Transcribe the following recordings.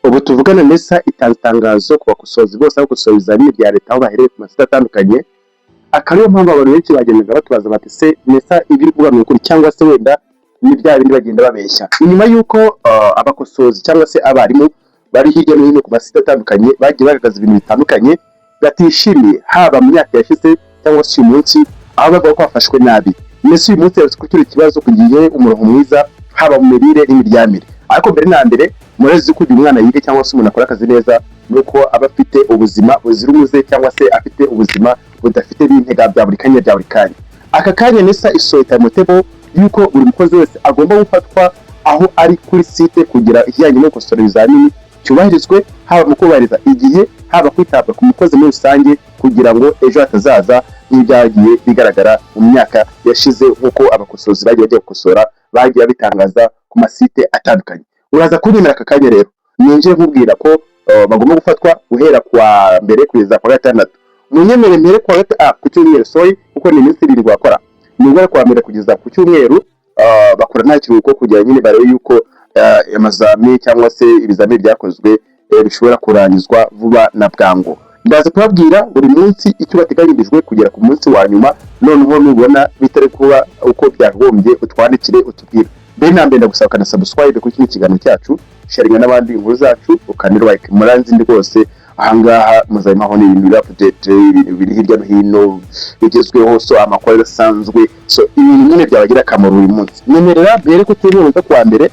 ubu tuvugana Nesa itangazo ku bakosozi bose abakosora ibizamini bya leta aho bahereye ku masite atandukanye. Akariyo mpamvu abantu benshi bagendaga batubaza bati se Nesa ibiri kuvuga ni ukuri cyangwa se wenda ni bya bindi bagenda babeshya. Inyuma yuko abakosozi cyangwa se abarimu bari hirya no hino ku masite atandukanye bagiye bagaragaza ibintu bitandukanye batishimiye, haba mu myaka yashize cyangwa se uyu munsi aho bavuga ko bafashwe nabi. Nesa uyu munsi yaretse kugira ikibazo kugiye umurongo mwiza haba mu mirire n'imiryamire. Ariko mbere na mbere murezi ko uyu mwana yige cyangwa se umuntu akora akazi neza nuko aba afite ubuzima buzira umuze cyangwa se afite ubuzima budafite bintega bya buri kanya bya buri kanya. Aka kanya Nesa isohota mutebo yuko buri mukozi wese agomba gufatwa aho ari kuri site kugira ikijyanye no gukosora ibizamini cyubahirizwe, haba mu kubahiriza igihe, haba kwitabwa ku mukozi muri rusange kugira ngo ejo hatazaza n'ibyagiye bigaragara mu myaka yashize nk'uko abakosozi bagiye gukosora bagiye bitangaza ku masite atandukanye. Uraza kunyemera aka kanya rero ninje nkubwira ko bagomba gufatwa guhera kwa mbere kugeza kwa gatandatu. Munyemere mbere kwa ku cyumweru kuko ni iminsi 7 bakora. Nubwo kwa mbere kugeza ku cyumweru bakora nta kiruhuko kugira nyine bare yuko amazami cyangwa se ibizamini byakozwe bishobora kurangizwa vuba na bwango. Ndaza kubabwira buri munsi icyo bateganyirijwe kugera ku munsi wa nyuma, noneho nubona bitari kuba uko byagombye utwandikire utubwira. Mbere ndagusaba kana subscribe ku kino kiganiro cyacu, sharinga n'abandi inkuru zacu, ukanira like muranzi ndi rwose. Ahangaha muzayimaho n'ibintu update ibintu biri hirya no hino bigezweho, so amakuru asanzwe, so ibintu nyine byabagira akamaro uyu munsi. Nyemerera mbere ko turibuza kwa mbere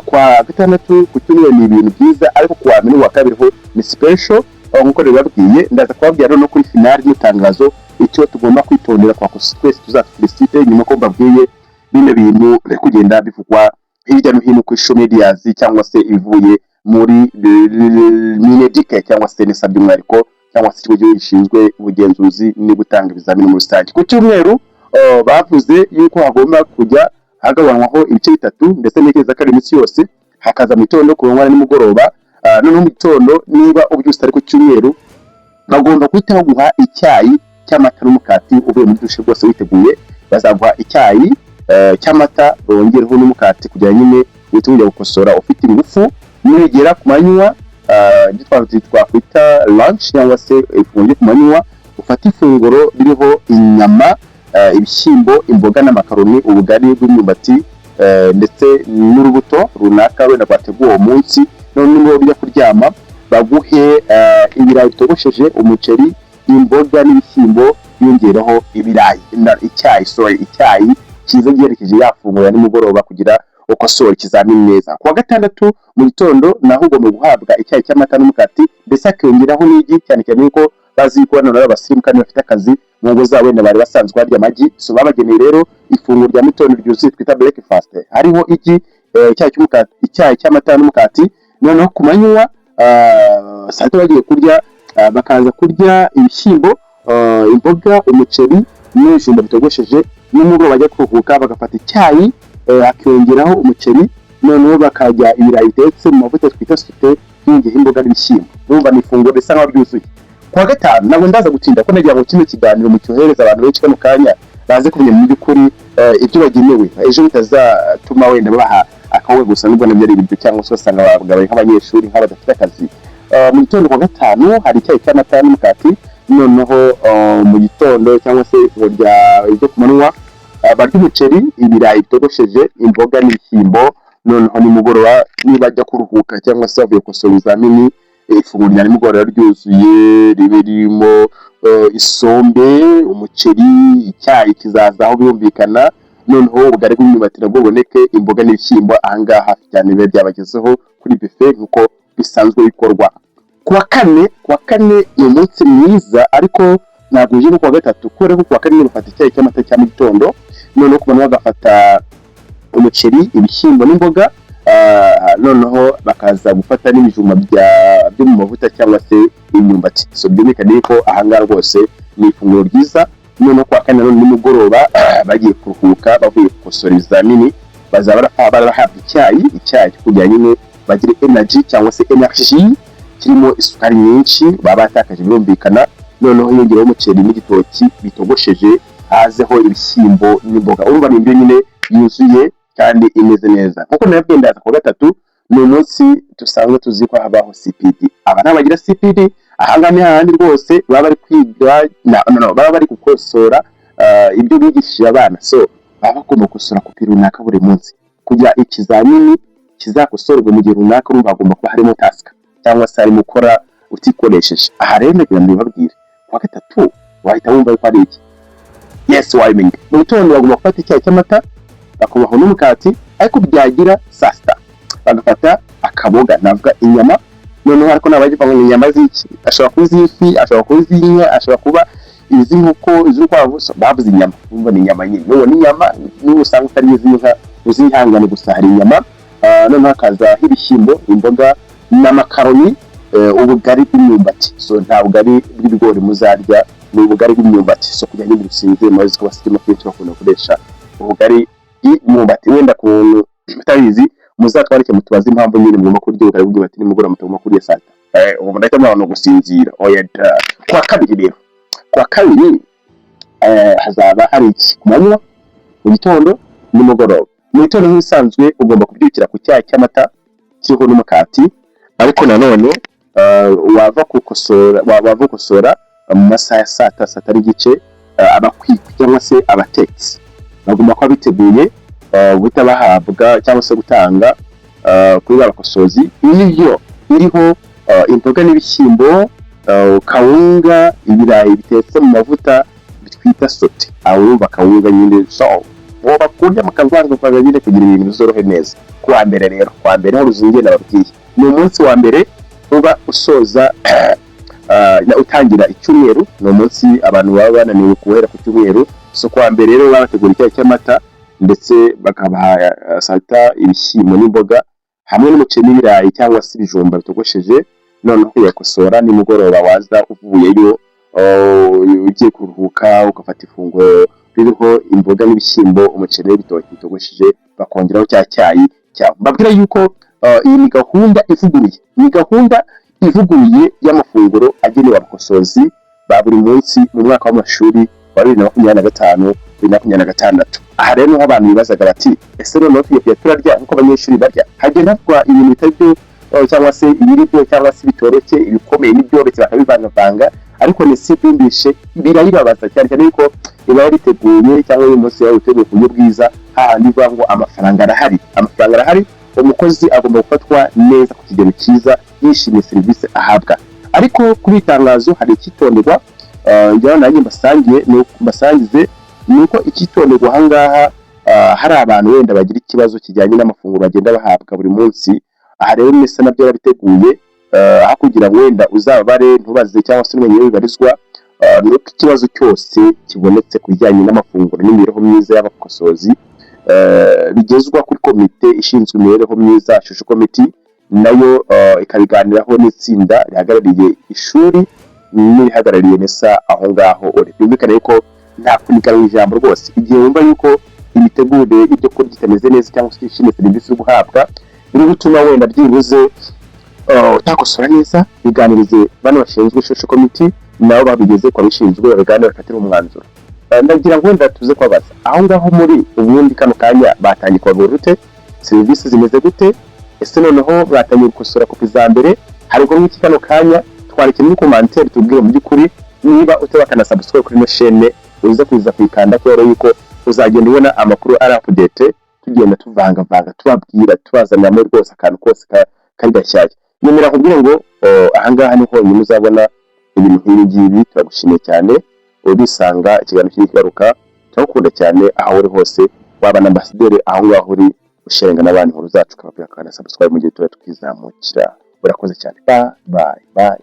kwa gatandatu ku cyumweru ni ibintu byiza, ariko kwa mbere wa kabiri ho ni special nkuko rero babwiye. Ndaza kubabwira no kuri finale y'utangazo icyo tugomba kwitondera kwa twese tuzafelicite nyuma ko mbabwiye bino bintu biri kugenda bivugwa hirya no hino ku social media cyangwa se ivuye muri Minedike cyangwa se Nesa by'umwihariko cyangwa se ikigo gishinzwe ubugenzuzi no gutanga ibizamini mu rusange. Ku cyumweru bavuze yuko hagomba kujya hagabanwaho ibice 3 ndetse n'ikeza kari iminsi yose, hakaza mu gitondo ku manywa n'umugoroba. Noneho mu gitondo niba ubyusa ari ku cyumweru bagomba kwitaho guha icyayi cy'amata n'umukati uvuye muri dushe rwose witeguye. Bazaguha icyayi cy'amata bongereho n'umukati kugira nyine witunge gukosora ufite ingufu. Nigera ku manywa twakwita lunch cyangwa se ifunguro ku manywa, ufata ifunguro ririho inyama, ibishyimbo, imboga n'amakaroni, ubugari bw'imyumbati ndetse n'urubuto runaka wenda kwateguwe uwo munsi. Noneho bijya kuryama baguhe ibirayi bitogosheje, umuceri, imboga n'ibishyimbo, yongeraho ibirayi, icyayi kiza giherekeje yafungura nimugoroba kugira ukosora ikizamini neza. Kwa gatandatu mu gitondo naho ugomba guhabwa icyayi cy'amata n'umukati, ndetse akiyongeraho n'igi, cyane cyane yuko bazi ko none abasirimu kandi bafite akazi mu ngo zabo wenda bari basanzwe barya amagi, so babageneye rero ifunguro rya mitondo ryuzuye twita breakfast, hariho igi, icyayi cy'umukati, icyayi cy'amata n'umukati. Noneho ku manywa saa 7 bagiye kurya bakaza kurya ibishyimbo, imboga, umuceri n'ibijumba bitogosheje. Nimugoroba bajya kuruhuka bagafata icyayi akiyongeraho umuceri, noneho bakajya ibirayi bitetse mu mavuta twita sute y'ingihe imboga n'ibishyimbo. Urumva ni ifunguro risa nkaho ryuzuye. Kwa gatanu nabo ndaza gutinda ko nagira ngo kino kiganiro mu cyohereza abantu benshi kano kanya baze kumenya mu by'ukuri ibyo bagenewe, ejo bitazatuma wenda baha akawe gusa nubwo nabyo ari ibintu cyangwa se usanga babagabaye nk'abanyeshuri nk'abadafite akazi. Mu gitondo kwa gatanu hari icyayi cy'amata n'umukati. Noneho mu gitondo cyangwa se ibyo ku manywa barya umuceri, ibirayi bitogosheje, imboga n'ibishyimbo. Noneho nimugoroba niba ajya kuruhuka cyangwa se avuye gukosora ibizamini, ifunguro rya nimugoroba ryuzuye ririmo isombe, umuceri, icyayi kizaza aho byumvikana. Noneho ubugari bw'imyumbati nabwo buboneke, imboga n'ibishyimbo. Ahangaha hafi cyane biba byabagezeho kuri buffet nk'uko bisanzwe bikorwa. Kuwa kane ni umunsi mwiza, ariko ntabwo uje no kuwa gatatu kubera ko kuwa kane bafata icyayi cy'amata cya mu gitondo. Noneho ku manywa bagafata umuceri, ibishyimbo n'imboga. Noneho bakaza gufata n'ibijumba byo mu mavuta cyangwa se imyumbati. So byumvikane ko ahangaha rwose ni ifunguro ryiza. Noneho kuwa kane nimugoroba bagiye kuruhuka bavuye gukosora ibizamini, bazaba barahabwa icyayi kugira nyine bagire energy cyangwa se energy kirimo isukari nyinshi baba batakaje birumvikana. Noneho yongeraho umuceri n'igitoki bitogosheje, hazeho ibishyimbo n'imboga. Urumva ni indyo nyine yuzuye kandi imeze neza. Nkuko nabyo ndaza kwa gatatu ni umunsi dusanzwe tuzi ko habaho CPD. Aba n'abagira CPD ahanga ni handi rwose baba bari kwiga baba bari gukosora ibyo bigishije abana, so baba bagomba gukosora kopi runaka buri munsi kugira ikizamini kizakosorwa mu gihe runaka, urumva hagomba kuba harimo task cyangwa se harimo gukora utikoresheje. Aha rero ndagira ngo mbibabwire kuwa gatatu wahita wumva ko ari iki. Yes, wayiming mu gitondo bagomba gufata icyayi cy'amata bakabaho n'umukati, ariko byagira saa sita bagafata akaboga, navuga inyama. Noneho ariko nabaje kwanga inyama z'iki, ashobora kuba iz'ifi, ashobora kuba iz'inka, ashobora kuba iz'inkoko, iz'urukwavu, bavuze inyama, umva ni inyama nyine. N'uwo ni inyama n'usanga utari iz'inka, uzihangane gusa hari inyama. Noneho hakaza ibishyimbo, imboga n'amakaroni, ubugari bw'imyumbati. So nta bugari bw'ibigori muzarya, ni ubugari bw'imyumbati. So kugira ngo bisinze maze ko basitimo kenshi bakunda gukoresha ubugari bw'imyumbati. Wenda kuntu mutabizi muzatwarike mutubaze impamvu nyine mugomba kurya ubugari bw'imyumbati nimugora mutagomba kurya saa sita. Ubu ndahita mwana gusinzira. Oya kwa kabiri rero, kwa kabiri hazaba hari iki ku manywa, mu gitondo nimugoroba. Mu gitondo nk'isanzwe ugomba kubyukira ku cyayi cy'amata kiriho n'umukati, ariko nanone wava gukosora mu masaha ya saa tatu n'igice. Abakwikwi cyangwa se abatetsi bagomba kuba biteguye guhita bahabwa cyangwa se gutanga kuri abakosozi ibyo iriho imboga n'ibishyimbo, kawunga, ibirayi bitetse mu mavuta bitwita sote. Abo bakawunga nyine so bakurya mukavanga nyine kugira ibintu bizorohe neza. Kuwa mbere rero, kwa mbere ho ruzingiye nababwiye, ni umunsi wa mbere uba usoza utangira icyumweru. Ni umunsi abantu baba bananiwe guhera ku cyumweru. So kwa mbere rero babategura icyayi cy'amata ndetse bakabaha sata, ibishyimbo n'imboga hamwe n'umuceri n'ibirayi cyangwa se ibijumba bitogosheje. Noneho kuyakosora nimugoroba waza uvuyeyo ugiye kuruhuka ugafata ifunguro ririho imboga n'ibishyimbo, umuceri n'ibitoki bitogosheje, bakongeraho cya cyayi cyabo. Babwira yuko iyi ni gahunda ivuguruye, ni gahunda ivuguruye y'amafunguro agenewe abakosozi ba buri munsi mu mwaka w'amashuri wa 2025 2026. Aha rero niho abantu bibazaga bati ese noneho tugiye turarya nk'uko abanyeshuri barya? Hagenda havugwa ibintu bitari byo cyangwa se ibiribyo cyangwa se bitoroshye, ibikomeye n'ibyoroshye bakabivangavanga, ariko ni si bimbishe birayibabaza cyane cyane yuko iba yariteguye cyangwa uyu munsi yawuteguye ku buryo bwiza. Hahandi bivuga ngo amafaranga arahari, umukozi agomba gufatwa neza ku kigero cyiza yishimiye serivisi ahabwa. Ariko kuri itangazo hari icyitonderwa njyewe nanjye mbasangize, ni uko icyitonderwa ahangaha hari abantu wenda bagira ikibazo kijyanye n'amafunguro bagenda bahabwa buri munsi. Aha rero mwese nabyo babiteguye aho kugira ngo wenda uzabare ntubaze cyangwa se umenye bibarizwa. Nuko ikibazo cyose kibonetse ku bijyanye n'amafunguro n'imibereho myiza y'abakosozi bigezwa kuri komite ishinzwe imibereho myiza Shusho Committee, nayo ikabiganiraho n'itsinda rihagarariye ishuri n'irihagarariye NESA aho ngaho. Byumvikane yuko nta kunigana ijambo rwose. Igihe wumva yuko imitegure ibyo kurya itameze neza cyangwa se ishimye serivisi yo guhabwa, biri gutuma wenda byibuze utakosora neza, biganirize bano bashinzwe Shusho Committee, nabo babigeze kwa bishinzwe baganira bakatira umwanzuro. Ndagira ngo wenda tuze kwabaza aho ngaho muri ubundi kano kanya batangiye kwagura gute, serivisi zimeze gute, ese noneho batangiye gukosora kopi za mbere. Hari ubwo mw'iki kano kanya twandike muri commentaire tubwire mu by'ukuri niba utabakana subscribe kuri no chaîne uza kuza kwikanda ko yuko uzagenda ubona amakuru ari update, tugenda tuvanga tubabwira tubazanira muri rwose akantu kose kari gashyashya. Nyemera kubwira ngo ahangaha niho nyine uzabona ibintu nk'ibi ngibi. Turagushimiye cyane ubisanga ikiganiro cy'ikaruka, turakunda cyane aho uri hose, waba na ambassadeur aho ngaho uri ushenga n'abandi nkuru zacu, kababwira kana subscribe mu gihe tuba tukizamukira. Urakoze cyane, bye.